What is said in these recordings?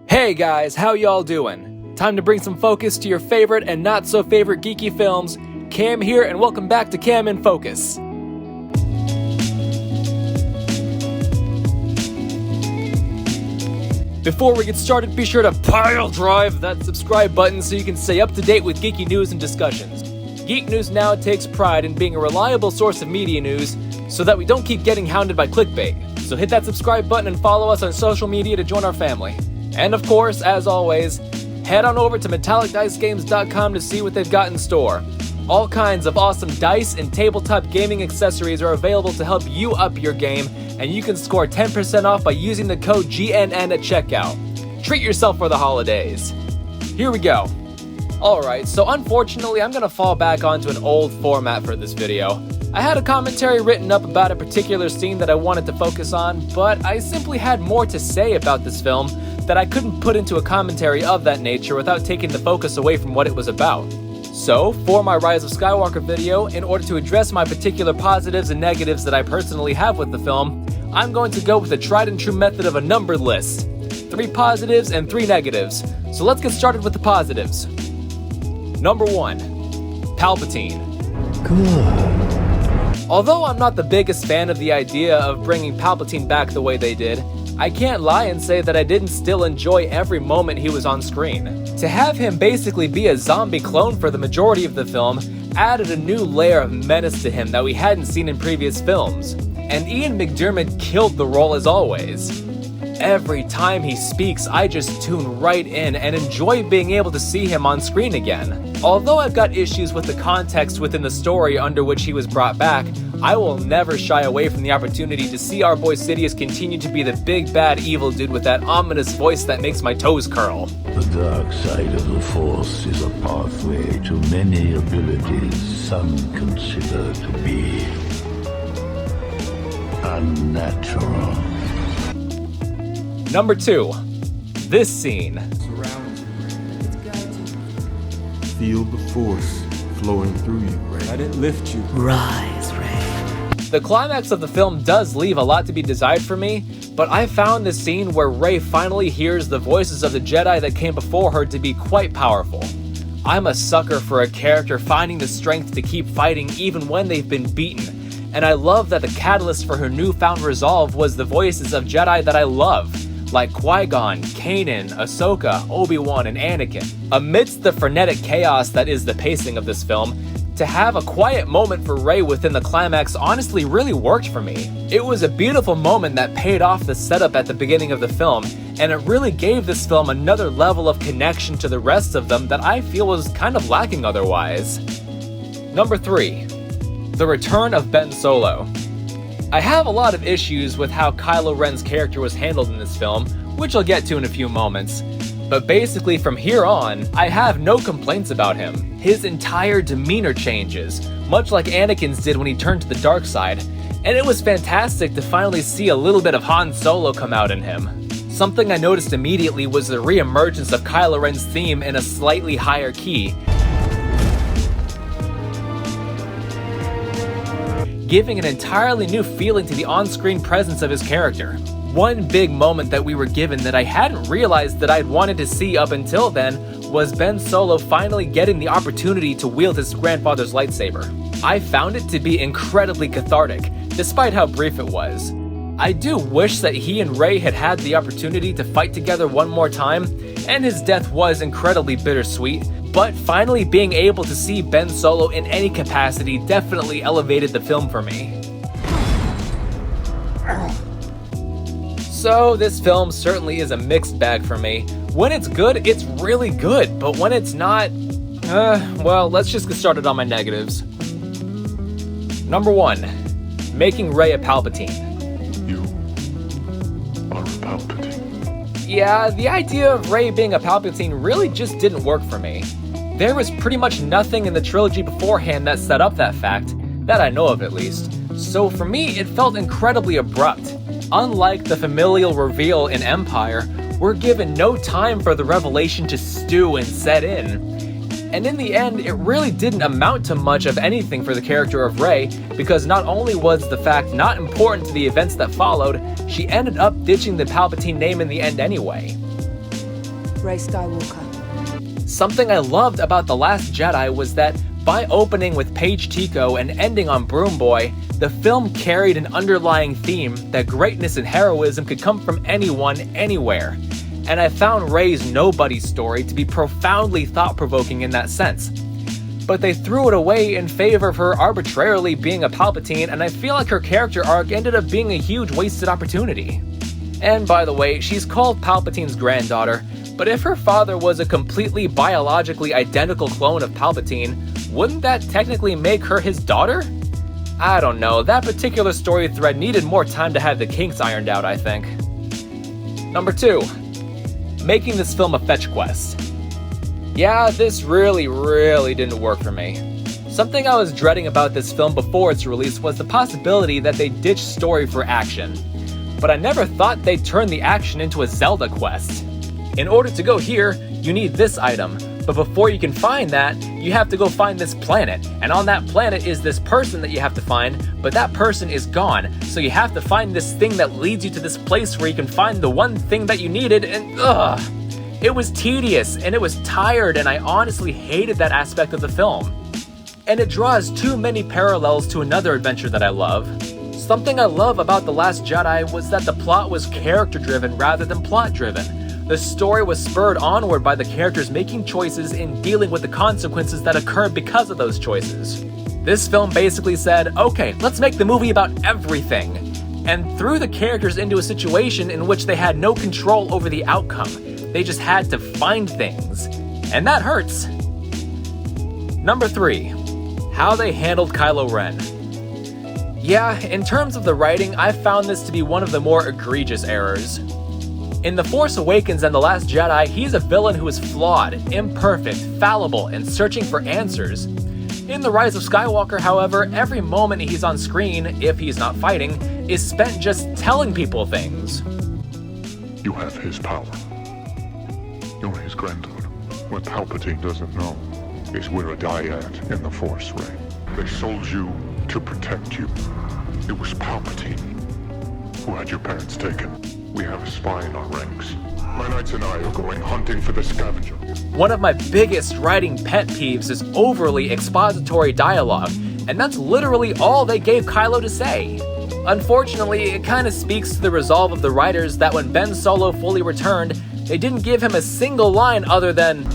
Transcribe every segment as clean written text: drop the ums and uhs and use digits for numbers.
Hey guys, how y'all doing? Time to bring some focus to your favorite and not so favorite geeky films. Cam here and welcome back to Cam in Focus. Before we get started, be sure to pile drive that subscribe button so you can stay up to date with geeky news and discussions. Geek News Now takes pride in being a reliable source of media news so that we don't keep getting hounded by clickbait. So hit that subscribe button and follow us on social media to join our family. And of course, as always, head on over to metallicdicegames.com to see what they've got in store. All kinds of awesome dice and tabletop gaming accessories are available to help you up your game, and you can score 10% off by using the code GNN at checkout. Treat yourself for the holidays. Here we go. Alright, so unfortunately I'm gonna fall back onto an old format for this video. I had a commentary written up about a particular scene that I wanted to focus on, but I simply had more to say about this film that I couldn't put into a commentary of that nature without taking the focus away from what it was about. So, for my Rise of Skywalker video, in order to address my particular positives and negatives that I personally have with the film, I'm going to go with the tried and true method of a numbered list. 3 positives and 3 negatives. So let's get started with the positives. Number 1. Palpatine. Good. Although I'm not the biggest fan of the idea of bringing Palpatine back the way they did, I can't lie and say that I didn't still enjoy every moment he was on screen. To have him basically be a zombie clone for the majority of the film added a new layer of menace to him that we hadn't seen in previous films. And Ian McDiarmid killed the role as always. Every time he speaks, I just tune right in and enjoy being able to see him on screen again. Although I've got issues with the context within the story under which he was brought back, I will never shy away from the opportunity to see our boy Sidious continue to be the big bad evil dude with that ominous voice that makes my toes curl. The dark side of the Force is a pathway to many abilities some consider to be unnatural. Number 2. This scene. Surround you, Rey. Feel the Force flowing through you, Rey. Let it lift you. Rise, Rey. The climax of the film does leave a lot to be desired for me, but I found the scene where Rey finally hears the voices of the Jedi that came before her to be quite powerful. I'm a sucker for a character finding the strength to keep fighting even when they've been beaten, and I love that the catalyst for her newfound resolve was the voices of Jedi that I love, like Qui-Gon, Kanan, Ahsoka, Obi-Wan, and Anakin. Amidst the frenetic chaos that is the pacing of this film, to have a quiet moment for Rey within the climax honestly really worked for me. It was a beautiful moment that paid off the setup at the beginning of the film, and it really gave this film another level of connection to the rest of them that I feel was kind of lacking otherwise. Number 3. The return of Ben Solo. I have a lot of issues with how Kylo Ren's character was handled in this film, which I'll get to in a few moments. But basically from here on, I have no complaints about him. His entire demeanor changes, much like Anakin's did when he turned to the dark side, and it was fantastic to finally see a little bit of Han Solo come out in him. Something I noticed immediately was the re-emergence of Kylo Ren's theme in a slightly higher key, giving an entirely new feeling to the on-screen presence of his character. One big moment that we were given that I hadn't realized that I'd wanted to see up until then was Ben Solo finally getting the opportunity to wield his grandfather's lightsaber. I found it to be incredibly cathartic, despite how brief it was. I do wish that he and Rey had had the opportunity to fight together one more time, and his death was incredibly bittersweet, but finally being able to see Ben Solo in any capacity definitely elevated the film for me. So this film certainly is a mixed bag for me. When it's good, it's really good, but when it's not, well, let's just get started on my negatives. Number 1. Making Rey a Palpatine. You are a Palpatine. Yeah, the idea of Rey being a Palpatine really just didn't work for me. There was pretty much nothing in the trilogy beforehand that set up that fact, that I know of at least. So for me, it felt incredibly abrupt. Unlike the familial reveal in Empire, we're given no time for the revelation to stew and set in. And in the end, it really didn't amount to much of anything for the character of Rey, because not only was the fact not important to the events that followed, she ended up ditching the Palpatine name in the end anyway. Rey Skywalker. Something I loved about The Last Jedi was that by opening with Paige Tico and ending on Broom Boy, the film carried an underlying theme that greatness and heroism could come from anyone, anywhere. And I found Rey's nobody story to be profoundly thought-provoking in that sense. But they threw it away in favor of her arbitrarily being a Palpatine, and I feel like her character arc ended up being a huge wasted opportunity. And by the way, she's called Palpatine's granddaughter, but if her father was a completely biologically identical clone of Palpatine, wouldn't that technically make her his daughter? I don't know, that particular story thread needed more time to have the kinks ironed out, I think. Number 2. Making this film a fetch quest. Yeah, this really didn't work for me. Something I was dreading about this film before its release was the possibility that they ditched story for action. But I never thought they'd turn the action into a Zelda quest. In order to go here, you need this item, but before you can find that, you have to go find this planet, and on that planet is this person that you have to find, but that person is gone, so you have to find this thing that leads you to this place where you can find the one thing that you needed, and it was tedious, and it was tired, and I honestly hated that aspect of the film. And it draws too many parallels to another adventure that I love. Something I love about The Last Jedi was that the plot was character-driven rather than plot-driven. The story was spurred onward by the characters making choices and dealing with the consequences that occurred because of those choices. This film basically said, okay, let's make the movie about everything, and threw the characters into a situation in which they had no control over the outcome. They just had to find things. And that hurts. Number 3. How they handled Kylo Ren. Yeah, in terms of the writing, I found this to be one of the more egregious errors. In The Force Awakens and The Last Jedi, he's a villain who is flawed, imperfect, fallible, and searching for answers. In The Rise of Skywalker, however, every moment he's on screen, if he's not fighting, is spent just telling people things. You have his power. You're his granddaughter. What Palpatine doesn't know is we're a dyad in the Force, Rey. They sold you to protect you. It was Palpatine who had your parents taken. We have a spy in our ranks. My knights and I are going hunting for the scavenger. One of my biggest writing pet peeves is overly expository dialogue, and that's literally all they gave Kylo to say. Unfortunately, it kind of speaks to the resolve of the writers that when Ben Solo fully returned, they didn't give him a single line other than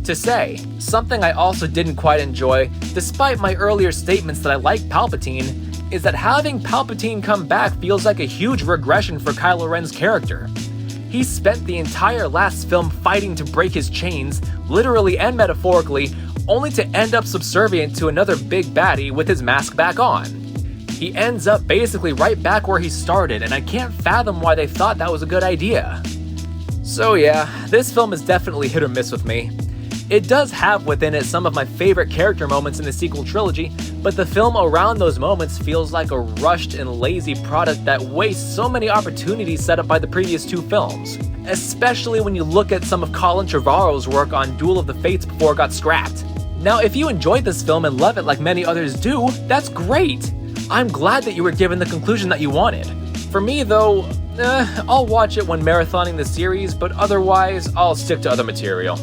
to say. Something I also didn't quite enjoy, despite my earlier statements that I like Palpatine, is that having Palpatine come back feels like a huge regression for Kylo Ren's character. He spent the entire last film fighting to break his chains, literally and metaphorically, only to end up subservient to another big baddie with his mask back on. He ends up basically right back where he started, and I can't fathom why they thought that was a good idea. So yeah, this film is definitely hit or miss with me. It does have within it some of my favorite character moments in the sequel trilogy, but the film around those moments feels like a rushed and lazy product that wastes so many opportunities set up by the previous 2 films, especially when you look at some of Colin Trevorrow's work on Duel of the Fates before it got scrapped. Now, if you enjoyed this film and love it like many others do, that's great! I'm glad that you were given the conclusion that you wanted. For me though, I'll watch it when marathoning the series, but otherwise, I'll stick to other material.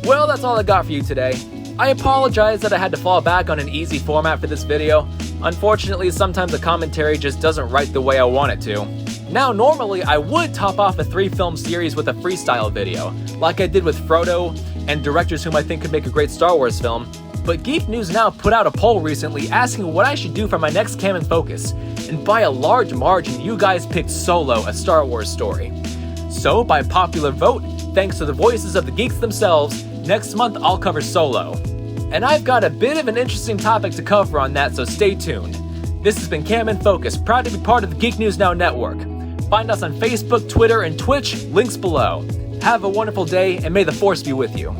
Well, that's all I got for you today. I apologize that I had to fall back on an easy format for this video. Unfortunately, sometimes the commentary just doesn't write the way I want it to. Now, normally I would top off a 3-film series with a freestyle video, like I did with Frodo and directors whom I think could make a great Star Wars film, but Geek News Now put out a poll recently asking what I should do for my next Canon Focus, and by a large margin, you guys picked Solo, a Star Wars story. So, by popular vote, thanks to the voices of the geeks themselves, next month I'll cover Solo. And I've got a bit of an interesting topic to cover on that, so stay tuned. This has been Cam in Focus, proud to be part of the Geek News Now network. Find us on Facebook, Twitter, and Twitch, links below. Have a wonderful day, and may the Force be with you.